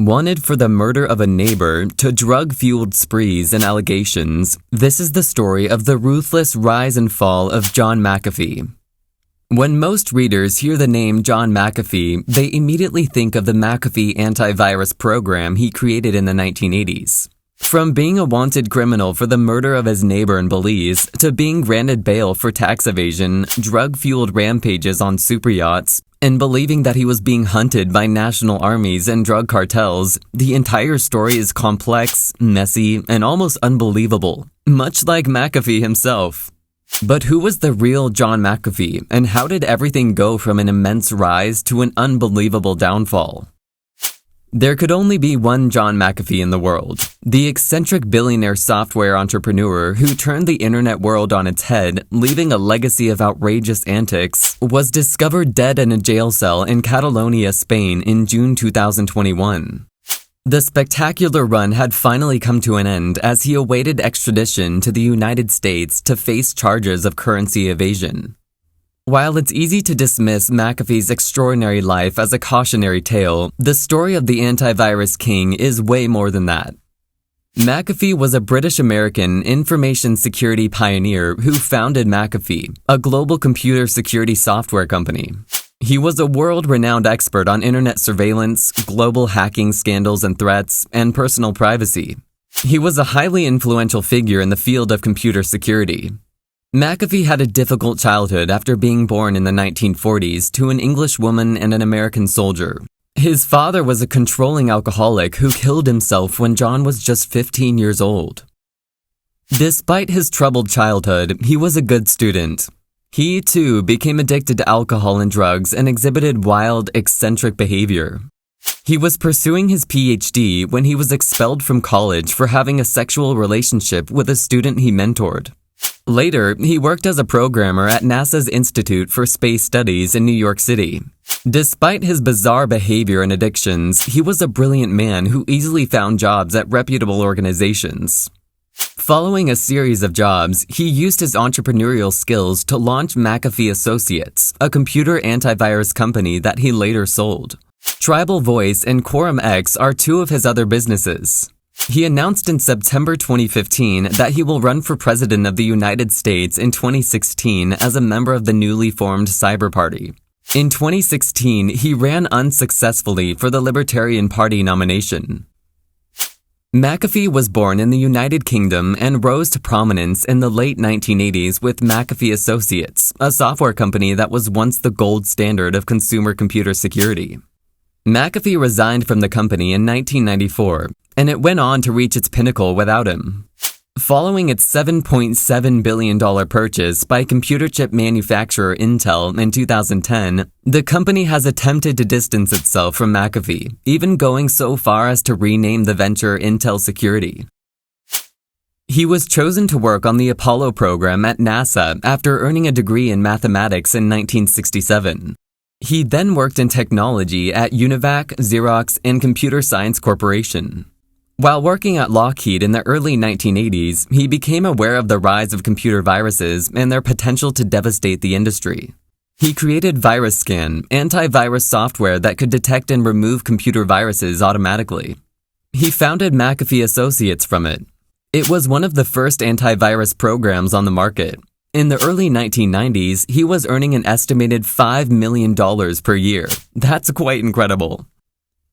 Wanted for the murder of a neighbor to drug-fueled sprees and allegations, this is the story of the ruthless rise and fall of John McAfee. When most readers hear the name John McAfee, they immediately think of the McAfee Antivirus program he created in the 1980s. From being a wanted criminal for the murder of his neighbor in Belize to being granted bail for tax evasion, drug-fueled rampages on super yachts, and believing that he was being hunted by national armies and drug cartels, the entire story is complex, messy, and almost unbelievable, much like McAfee himself. But who was the real John McAfee, and how did everything go from an immense rise to an unbelievable downfall? There could only be one John McAfee in the world, the eccentric billionaire software entrepreneur who turned the internet world on its head, leaving a legacy of outrageous antics, was discovered dead in a jail cell in Catalonia, Spain in June 2021. The spectacular run had finally come to an end as he awaited extradition to the United States to face charges of currency evasion. While it's easy to dismiss McAfee's extraordinary life as a cautionary tale, the story of the antivirus king is way more than that. McAfee was a British-American information security pioneer who founded McAfee, a global computer security software company. He was a world-renowned expert on internet surveillance, global hacking scandals and threats, and personal privacy. He was a highly influential figure in the field of computer security. McAfee had a difficult childhood after being born in the 1940s to an English woman and an American soldier. His father was a controlling alcoholic who killed himself when John was just 15 years old. Despite his troubled childhood, he was a good student. He, too, became addicted to alcohol and drugs and exhibited wild, eccentric behavior. He was pursuing his PhD when he was expelled from college for having a sexual relationship with a student he mentored. Later, he worked as a programmer at NASA's Institute for Space Studies in New York City. Despite his bizarre behavior and addictions, he was a brilliant man who easily found jobs at reputable organizations. Following a series of jobs, he used his entrepreneurial skills to launch McAfee Associates, a computer antivirus company that he later sold. Tribal Voice and Quorum X are two of his other businesses. He announced in September 2015 that he will run for president of the United States in 2016 as a member of the newly formed Cyber Party. In 2016, he ran unsuccessfully for the Libertarian Party nomination. McAfee was born in the United Kingdom and rose to prominence in the late 1980s with McAfee Associates, a software company that was once the gold standard of consumer computer security. McAfee resigned from the company in 1994, and it went on to reach its pinnacle without him. Following its $7.7 billion purchase by computer chip manufacturer Intel in 2010, the company has attempted to distance itself from McAfee, even going so far as to rename the venture Intel Security. He was chosen to work on the Apollo program at NASA after earning a degree in mathematics in 1967. He then worked in technology at Univac, Xerox, and Computer Science Corporation. While working at Lockheed in the early 1980s, he became aware of the rise of computer viruses and their potential to devastate the industry. He created VirusScan, antivirus software that could detect and remove computer viruses automatically. He founded McAfee Associates from it. It was one of the first antivirus programs on the market. In the early 1990s, he was earning an estimated $5 million per year. That's quite incredible.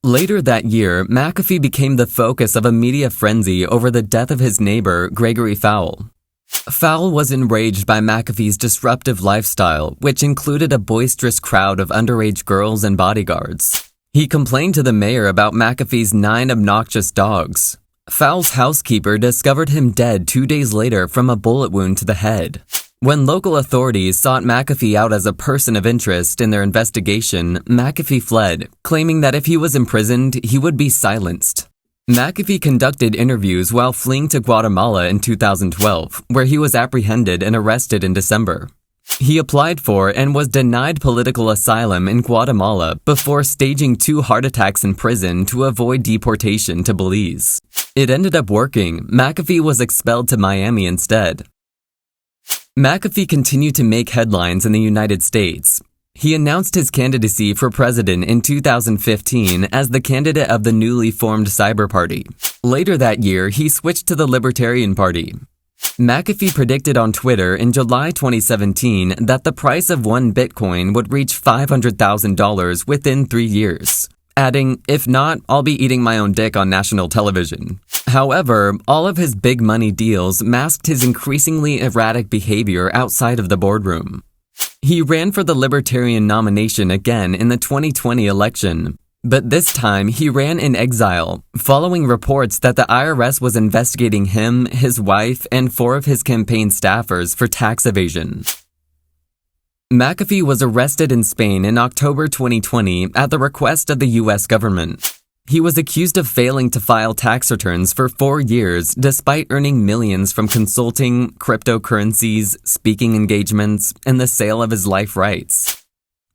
Later that year, McAfee became the focus of a media frenzy over the death of his neighbor, Gregory Fowle. Fowle was enraged by McAfee's disruptive lifestyle, which included a boisterous crowd of underage girls and bodyguards. He complained to the mayor about McAfee's 9 obnoxious dogs. Fowle's housekeeper discovered him dead 2 days later from a bullet wound to the head. When local authorities sought McAfee out as a person of interest in their investigation, McAfee fled, claiming that if he was imprisoned, he would be silenced. McAfee conducted interviews while fleeing to Guatemala in 2012, where he was apprehended and arrested in December. He applied for and was denied political asylum in Guatemala before staging 2 heart attacks in prison to avoid deportation to Belize. It ended up working. McAfee was expelled to Miami instead. McAfee continued to make headlines in the United States. He announced his candidacy for president in 2015 as the candidate of the newly formed Cyber Party. Later that year, he switched to the Libertarian Party. McAfee predicted on Twitter in July 2017 that the price of one Bitcoin would reach $500,000 within 3 years, adding, "If not, I'll be eating my own dick on national television." However, all of his big money deals masked his increasingly erratic behavior outside of the boardroom. He ran for the Libertarian nomination again in the 2020 election, but this time he ran in exile, following reports that the IRS was investigating him, his wife, and 4 of his campaign staffers for tax evasion. McAfee was arrested in Spain in October 2020 at the request of the U.S. government. He was accused of failing to file tax returns for 4 years despite earning millions from consulting, cryptocurrencies, speaking engagements, and the sale of his life rights.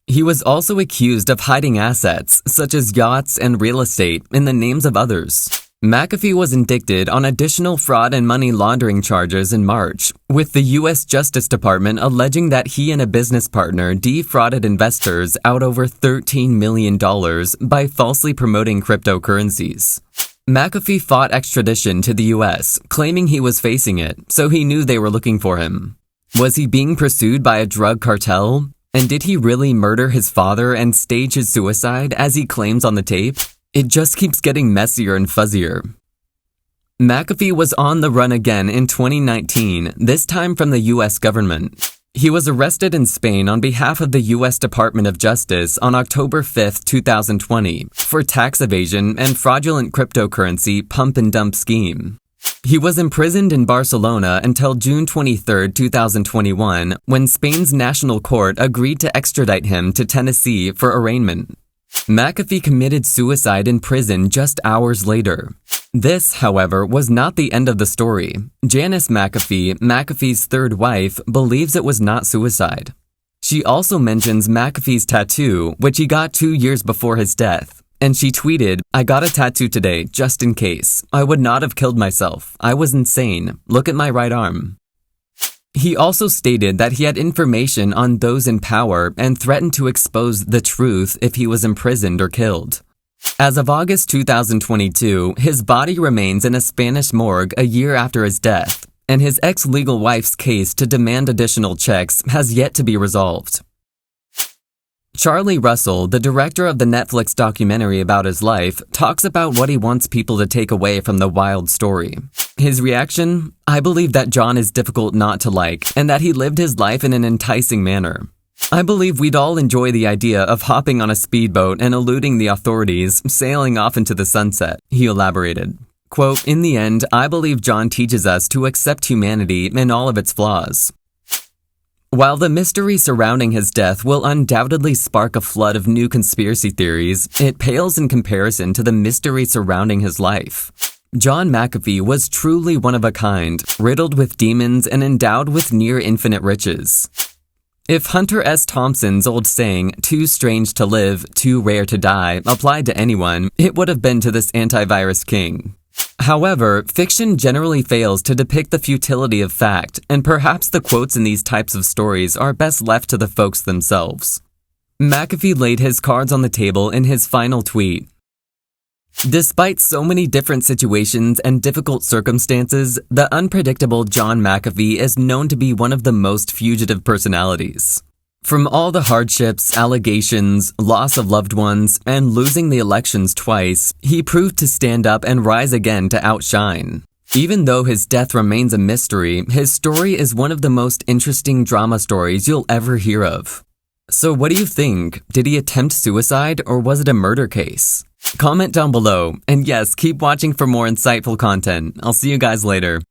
He was also accused of hiding assets, such as yachts and real estate, in the names of others. McAfee was indicted on additional fraud and money laundering charges in March, with the U.S. Justice Department alleging that he and a business partner defrauded investors out over $13 million by falsely promoting cryptocurrencies. McAfee fought extradition to the U.S., claiming he was facing it, so he knew they were looking for him. Was he being pursued by a drug cartel? And did he really murder his father and stage his suicide, as he claims on the tape? It just keeps getting messier and fuzzier. McAfee was on the run again in 2019, this time from the U.S. government. He was arrested in Spain on behalf of the U.S. Department of Justice on October 5, 2020, for tax evasion and fraudulent cryptocurrency pump and dump scheme. He was imprisoned in Barcelona until June 23, 2021, when Spain's national court agreed to extradite him to Tennessee for arraignment. McAfee committed suicide in prison just hours later. This, however, was not the end of the story. Janice McAfee, McAfee's third wife, believes it was not suicide. She also mentions McAfee's tattoo, which he got 2 years before his death. And she tweeted, "I got a tattoo today, just in case. I would not have killed myself. I was insane. Look at my right arm." He also stated that he had information on those in power and threatened to expose the truth if he was imprisoned or killed. As of August 2022, his body remains in a Spanish morgue a year after his death, and his ex-legal wife's case to demand additional checks has yet to be resolved. Charlie Russell, the director of the Netflix documentary about his life, talks about what he wants people to take away from the wild story. His reaction? "I believe that John is difficult not to like, and that he lived his life in an enticing manner. I believe we'd all enjoy the idea of hopping on a speedboat and eluding the authorities, sailing off into the sunset," he elaborated. Quote, "In the end, I believe John teaches us to accept humanity and all of its flaws." While the mystery surrounding his death will undoubtedly spark a flood of new conspiracy theories, it pales in comparison to the mystery surrounding his life. John McAfee was truly one of a kind, riddled with demons and endowed with near infinite riches. If Hunter S. Thompson's old saying, "too strange to live, too rare to die," applied to anyone, it would have been to this antivirus king. However, fiction generally fails to depict the futility of fact, and perhaps the quotes in these types of stories are best left to the folks themselves. McAfee laid his cards on the table in his final tweet. Despite so many different situations and difficult circumstances, the unpredictable John McAfee is known to be one of the most fugitive personalities. From all the hardships, allegations, loss of loved ones, and losing the elections twice, he proved to stand up and rise again to outshine. Even though his death remains a mystery, his story is one of the most interesting drama stories you'll ever hear of. So what do you think? Did he attempt suicide, or was it a murder case? Comment down below, and yes, keep watching for more insightful content. I'll see you guys later.